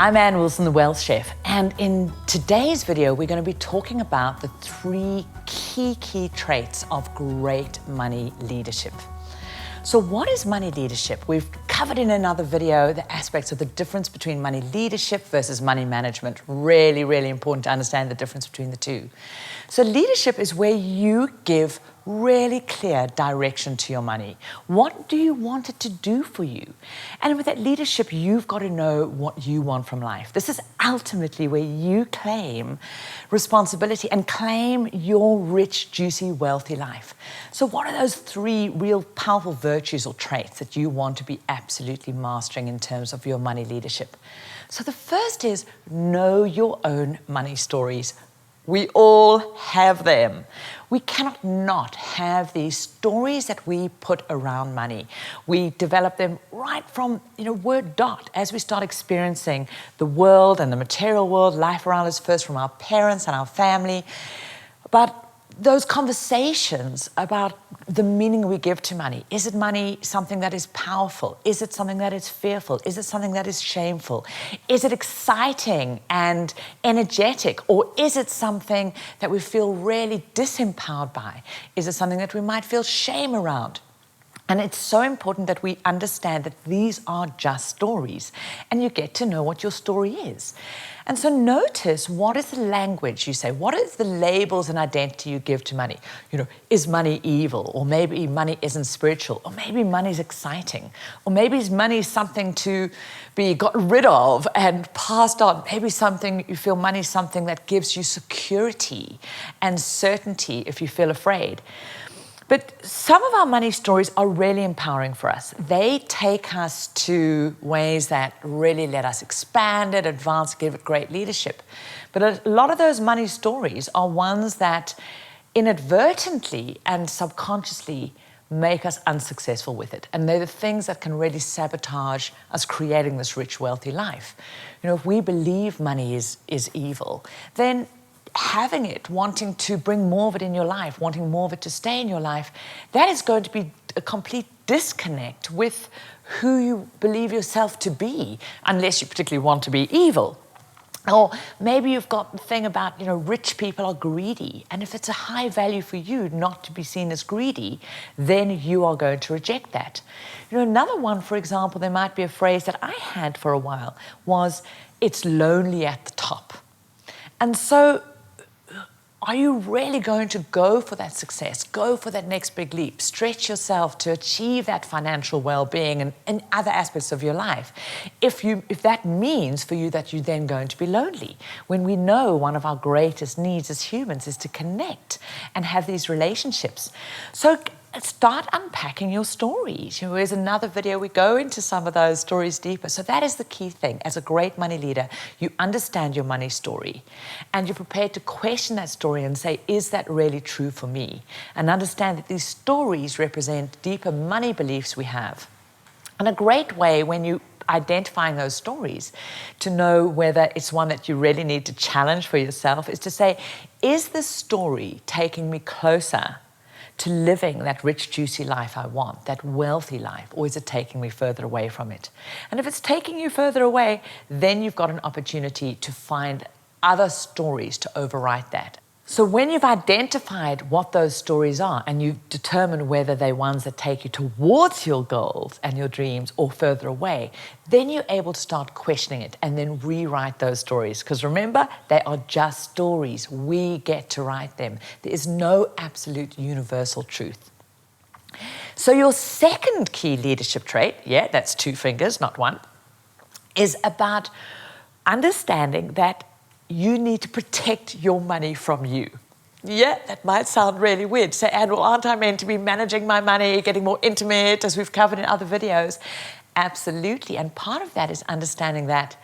I'm Ann Wilson, the Wealth Chef, and in today's video, we're going to be talking about the three key traits of great money leadership. So what is money leadership? We've covered in another video the aspects of the difference between money leadership versus money management. Really important to understand the difference between the two. So leadership is where you give really clear direction to your money. What do you want it to do for you? And with that leadership, you've got to know what you want from life. This is ultimately where you claim responsibility and claim your rich, juicy, wealthy life. So what are those three real powerful virtues or traits that you want to be absolutely mastering in terms of your money leadership? So the first is know your own money stories. We all have them. We cannot not have these stories that we put around money. We develop them right from, word dot, as we start experiencing the world and the material world, life around us, first from our parents and our family. But those conversations about the meaning we give to money. Is it money something that is powerful? Is it something that is fearful? Is it something that is shameful? Is it exciting and energetic? Or is it something that we feel really disempowered by? Is it something that we might feel shame around? And it's so important that we understand that these are just stories and you get to know what your story is. And so notice, what is the language you say? What is the labels and identity you give to money? Is money evil? Or maybe money isn't spiritual? Or maybe money is exciting? Or maybe money is something to be gotten rid of and passed on? Maybe you feel money is something that gives you security and certainty if you feel afraid. But some of our money stories are really empowering for us. They take us to ways that really let us expand it, advance, give it great leadership. But a lot of those money stories are ones that inadvertently and subconsciously make us unsuccessful with it. And they're the things that can really sabotage us creating this rich, wealthy life. If we believe money is evil, then having it, wanting to bring more of it in your life, wanting more of it to stay in your life, that is going to be a complete disconnect with who you believe yourself to be, unless you particularly want to be evil. Or maybe you've got the thing about, rich people are greedy. And if it's a high value for you not to be seen as greedy, then you are going to reject that. Another one, for example, there might be a phrase that I had for a while was, it's lonely at the top. And so, are you really going to go for that success, go for that next big leap, stretch yourself to achieve that financial well-being and other aspects of your life, if that means for you that you're then going to be lonely? When we know one of our greatest needs as humans is to connect and have these relationships. So start unpacking your stories. There's another video, we go into some of those stories deeper. So that is the key thing. As a great money leader, you understand your money story and you're prepared to question that story and say, is that really true for me? And understand that these stories represent deeper money beliefs we have. And a great way when you identifying those stories to know whether it's one that you really need to challenge for yourself is to say, is this story taking me closer to living that rich, juicy life I want, that wealthy life, or is it taking me further away from it? And if it's taking you further away, then you've got an opportunity to find other stories to overwrite that. So when you've identified what those stories are and you've determined whether they're ones that take you towards your goals and your dreams or further away, then you're able to start questioning it and then rewrite those stories. Because remember, they are just stories. We get to write them. There is no absolute universal truth. So your second key leadership trait, that's 2 fingers, not 1, is about understanding that you need to protect your money from you. Yeah, that might sound really weird. Say, Anne, aren't I meant to be managing my money, getting more intimate, as we've covered in other videos? Absolutely. And part of that is understanding that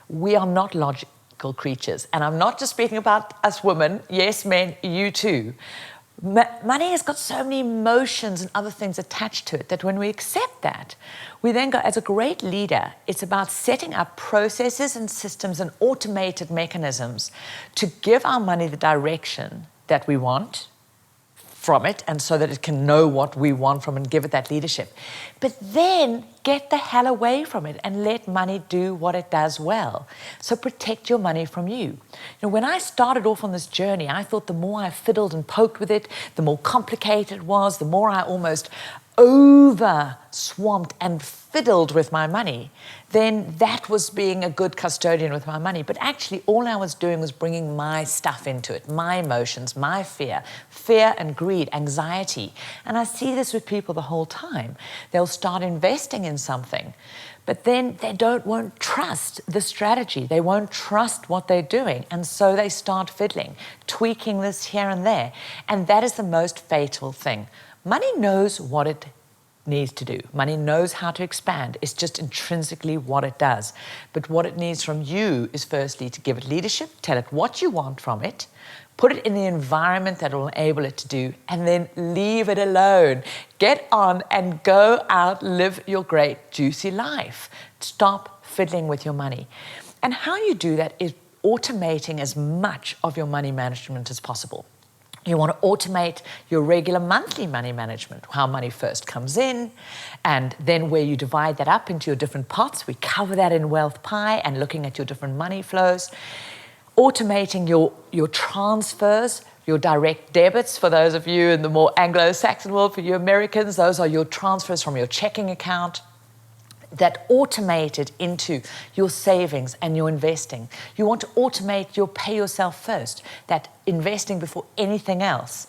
we are not logical creatures. And I'm not just speaking about us women. Yes, men, you too. Money has got so many emotions and other things attached to it that when we accept that, we then go, as a great leader, it's about setting up processes and systems and automated mechanisms to give our money the direction that we want from it, and so that it can know what we want from it and give it that leadership. But then get the hell away from it and let money do what it does well. So protect your money from you. When I started off on this journey, I thought the more I fiddled and poked with it, the more complicated it was, the more I almost over swamped and fiddled with my money, then that was being a good custodian with my money. But actually all I was doing was bringing my stuff into it, my emotions, my fear and greed, anxiety. And I see this with people the whole time. They'll start investing in something, but then they won't trust the strategy. They won't trust what they're doing. And so they start fiddling, tweaking this here and there. And that is the most fatal thing. Money knows what it needs to do. Money knows how to expand. It's just intrinsically what it does. But what it needs from you is firstly to give it leadership, tell it what you want from it, put it in the environment that will enable it to do, and then leave it alone. Get on and go out, live your great, juicy life. Stop fiddling with your money. And how you do that is automating as much of your money management as possible. You want to automate your regular monthly money management, how money first comes in, and then where you divide that up into your different pots. We cover that in Wealth Pie and looking at your different money flows. Automating your transfers, your direct debits, for those of you in the more Anglo-Saxon world, for you Americans, those are your transfers from your checking account. That automated into your savings and your investing. You want to automate your pay yourself first, that investing before anything else.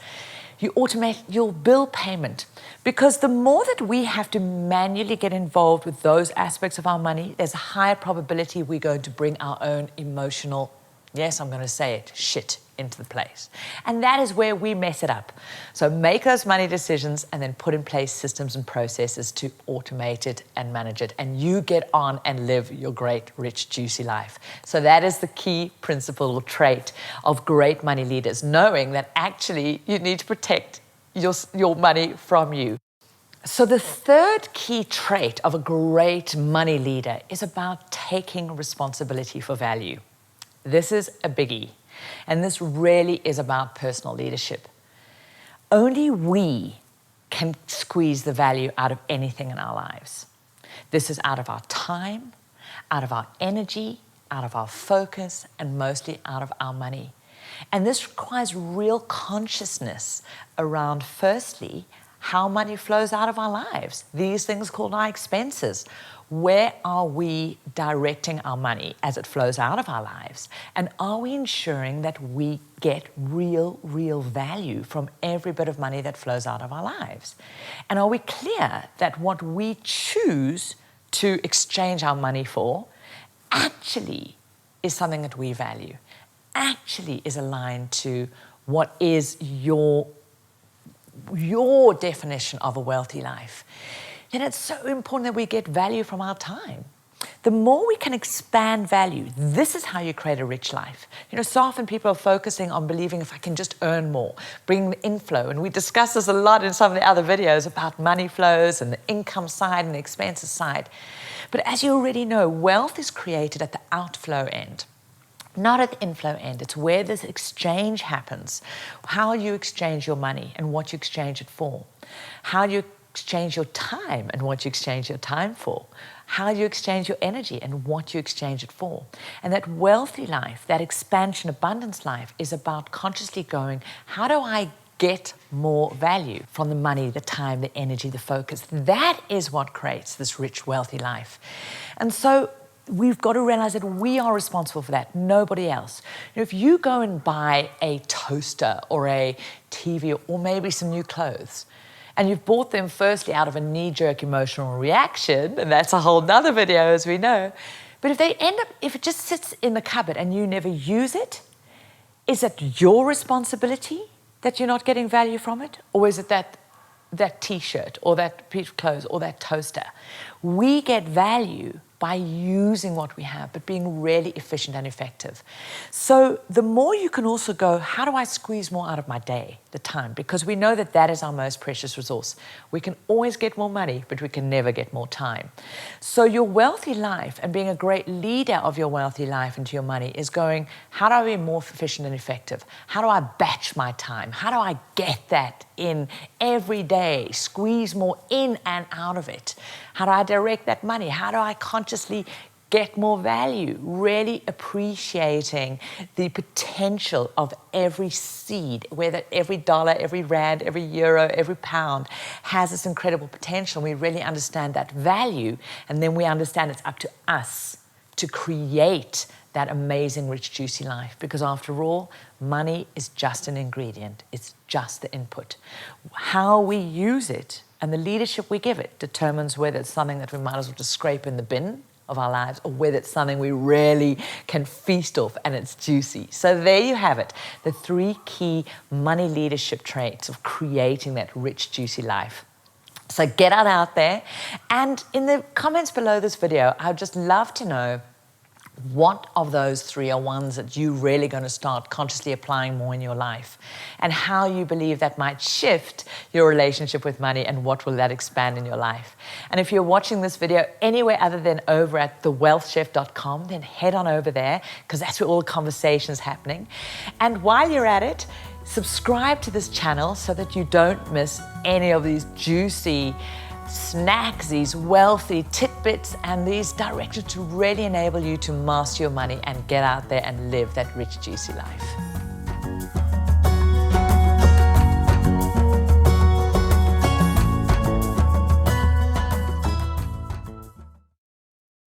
You automate your bill payment, because the more that we have to manually get involved with those aspects of our money, there's a higher probability we're going to bring our own emotional, yes, I'm going to say it, shit into the place. And that is where we mess it up. So make those money decisions and then put in place systems and processes to automate it and manage it. And you get on and live your great, rich, juicy life. So that is the key principle or trait of great money leaders, knowing that actually you need to protect your money from you. So the third key trait of a great money leader is about taking responsibility for value. This is a biggie. And this really is about personal leadership. Only we can squeeze the value out of anything in our lives. This is out of our time, out of our energy, out of our focus, and mostly out of our money. And this requires real consciousness around, firstly, how money flows out of our lives. These things called our expenses. Where are we directing our money as it flows out of our lives? And are we ensuring that we get real value from every bit of money that flows out of our lives? And are we clear that what we choose to exchange our money for actually is something that we value, actually is aligned to what is your definition of a wealthy life? Then it's so important that we get value from our time. The more we can expand value, this is how you create a rich life. So often people are focusing on believing if I can just earn more, bring the inflow. And we discuss this a lot in some of the other videos about money flows and the income side and the expenses side. But as you already know, wealth is created at the outflow end, not at the inflow end. It's where this exchange happens, how you exchange your money and what you exchange it for, how you exchange your time and what you exchange your time for, how you exchange your energy and what you exchange it for. And that wealthy life, that expansion, abundance life is about consciously going, how do I get more value from the money, the time, the energy, the focus? That is what creates this rich, wealthy life. And so we've got to realize that we are responsible for that, nobody else. If you go and buy a toaster or a TV or maybe some new clothes, and you've bought them firstly out of a knee-jerk emotional reaction, and that's a whole nother video, as we know. But if it just sits in the cupboard and you never use it, is it your responsibility that you're not getting value from it? Or is it that t-shirt or that piece of clothes or that toaster? We get value by using what we have, but being really efficient and effective. So the more you can also go, how do I squeeze more out of my day, the time? Because we know that that is our most precious resource. We can always get more money, but we can never get more time. So your wealthy life and being a great leader of your wealthy life into your money is going, how do I be more efficient and effective? How do I batch my time? How do I get that in every day, squeeze more in and out of it? How do I direct that money? How do I consciously get more value? Really appreciating the potential of every seed, whether every dollar, every rand, every euro, every pound has this incredible potential. We really understand that value, and then we understand it's up to us to create that amazing, rich, juicy life. Because after all, money is just an ingredient. It's just the input. How we use it and the leadership we give it determines whether it's something that we might as well just scrape in the bin of our lives, or whether it's something we really can feast off and it's juicy. So there you have it, the 3 key money leadership traits of creating that rich, juicy life. So get out there, and in the comments below this video, I'd just love to know what of those 3 are ones that you're really going to start consciously applying more in your life, and how you believe that might shift your relationship with money, and what will that expand in your life. And if you're watching this video anywhere other than over at thewealthchef.com, then head on over there, because that's where all the conversation's happening. And while you're at it, subscribe to this channel so that you don't miss any of these juicy snacks, these wealthy tidbits, and these directions to really enable you to master your money and get out there and live that rich, juicy life.